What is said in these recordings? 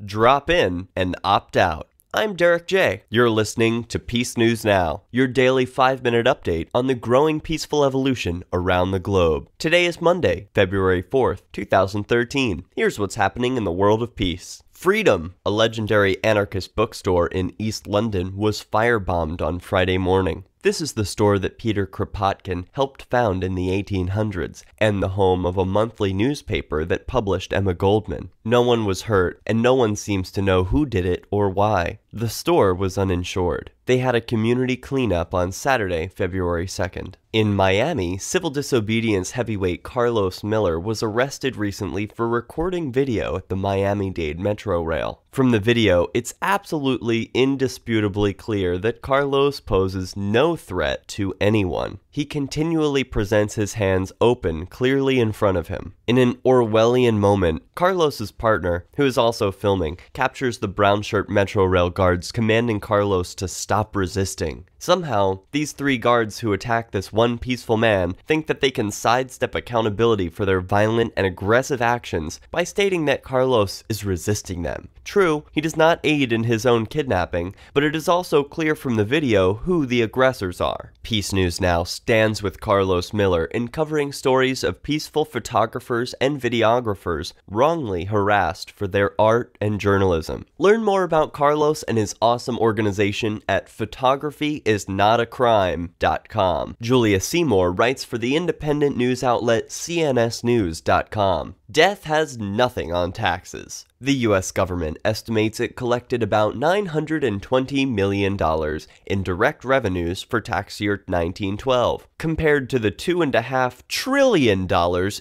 drop in, and opt out. I'm Derek J. You're listening to Peace News Now, your daily 5-minute update on the growing peaceful evolution around the globe. Today is Monday, February 4th, 2013. Here's what's happening in the world of peace. Freedom, a legendary anarchist bookstore in East London, was firebombed on Friday morning. This is the store that Peter Kropotkin helped found in the 1800s, and the home of a monthly newspaper that published Emma Goldman. No one was hurt, and no one seems to know who did it or why. The store was uninsured. They had a community cleanup on Saturday, February 2nd. In Miami, civil disobedience heavyweight Carlos Miller was arrested recently for recording video at the Miami-Dade Metro Rail. From the video, it's absolutely indisputably clear that Carlos poses no threat to anyone. He continually presents his hands open, clearly in front of him. In an Orwellian moment, Carlos's partner, who is also filming, captures the brown shirt Metro Rail guards commanding Carlos to stop resisting. Somehow, these three guards who attack this one peaceful man think that they can sidestep accountability for their violent and aggressive actions by stating that Carlos is resisting them. True, he does not aid in his own kidnapping, but it is also clear from the video who the aggressors are. Peace News Now stands with Carlos Miller in covering stories of peaceful photographers and videographers wrongly harassed for their art and journalism. Learn more about Carlos and his awesome organization at photographyisnotacrime.com. Julia Seymour writes for the independent news outlet cnsnews.com. Death has nothing on taxes. The U.S. government estimates it collected about $920 million in direct revenues for tax year 1912, compared to the $2.5 trillion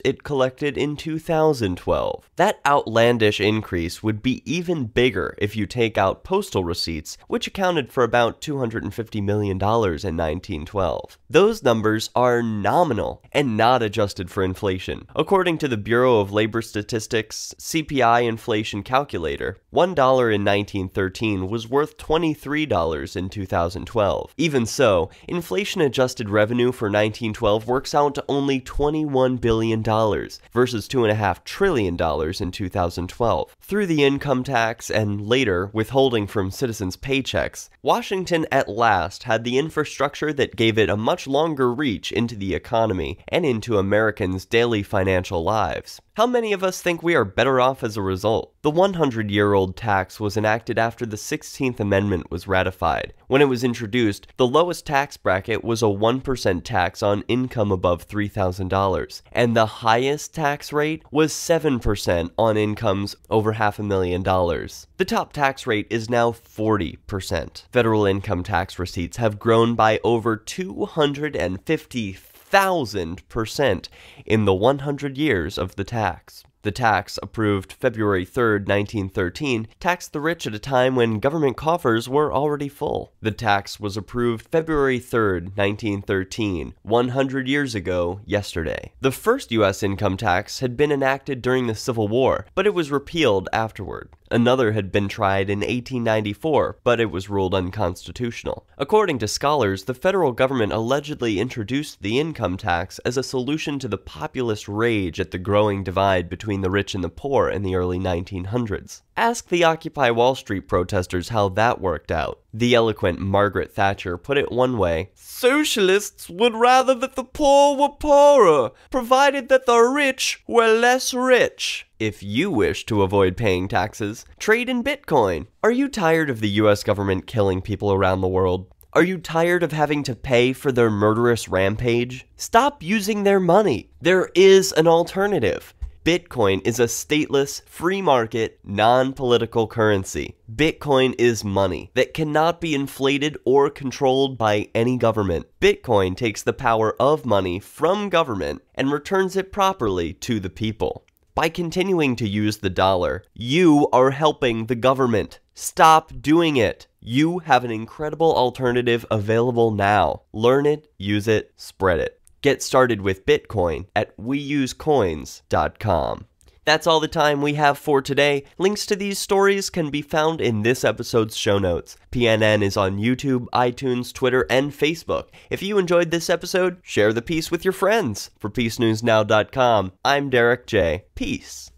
it collected in 2012. That outlandish increase would be even bigger if you take out postal receipts, which accounted for about $250 million in 1912. Those numbers are nominal and not adjusted for inflation. According to the Bureau of Labor Statistics CPI inflation calculator, $1 in 1913 was worth $23 in 2012. Even so, inflation-adjusted revenue for 1912 works out to only $21 billion versus $2.5 trillion in 2012. Through the income tax and later withholding from citizens' paychecks, Washington at last had the infrastructure that gave it a much longer reach into the economy and into Americans' daily financial lives. How many of us think we are better off as a result? The 100-year-old tax was enacted after the 16th Amendment was ratified. When it was introduced, the lowest tax bracket was a 1% tax on income above $3,000, and the highest tax rate was 7% on incomes over $500,000. The top tax rate is now 40%. Federal income tax receipts have grown by over 250,000% in the 100 years of the tax. The tax, approved February 3, 1913, taxed the rich at a time when government coffers were already full. The tax was approved February 3, 1913, 100 years ago yesterday. The first U.S. income tax had been enacted during the Civil War, but it was repealed afterward. Another had been tried in 1894, but it was ruled unconstitutional. According to scholars, the federal government allegedly introduced the income tax as a solution to the populist rage at the growing divide between the rich and the poor in the early 1900s. Ask the Occupy Wall Street protesters how that worked out. The eloquent Margaret Thatcher put it one way: "Socialists would rather that the poor were poorer, provided that the rich were less rich." If you wish to avoid paying taxes, trade in Bitcoin. Are you tired of the US government killing people around the world? Are you tired of having to pay for their murderous rampage? Stop using their money. There is an alternative. Bitcoin is a stateless, free market, non-political currency. Bitcoin is money that cannot be inflated or controlled by any government. Bitcoin takes the power of money from government and returns it properly to the people. By continuing to use the dollar, you are helping the government. Stop doing it. You have an incredible alternative available now. Learn it, use it, spread it. Get started with Bitcoin at weusecoins.com. That's all the time we have for today. Links to these stories can be found in this episode's show notes. PNN is on YouTube, iTunes, Twitter, and Facebook. If you enjoyed this episode, share the piece with your friends. For PeaceNewsNow.com, I'm Derek J. Peace.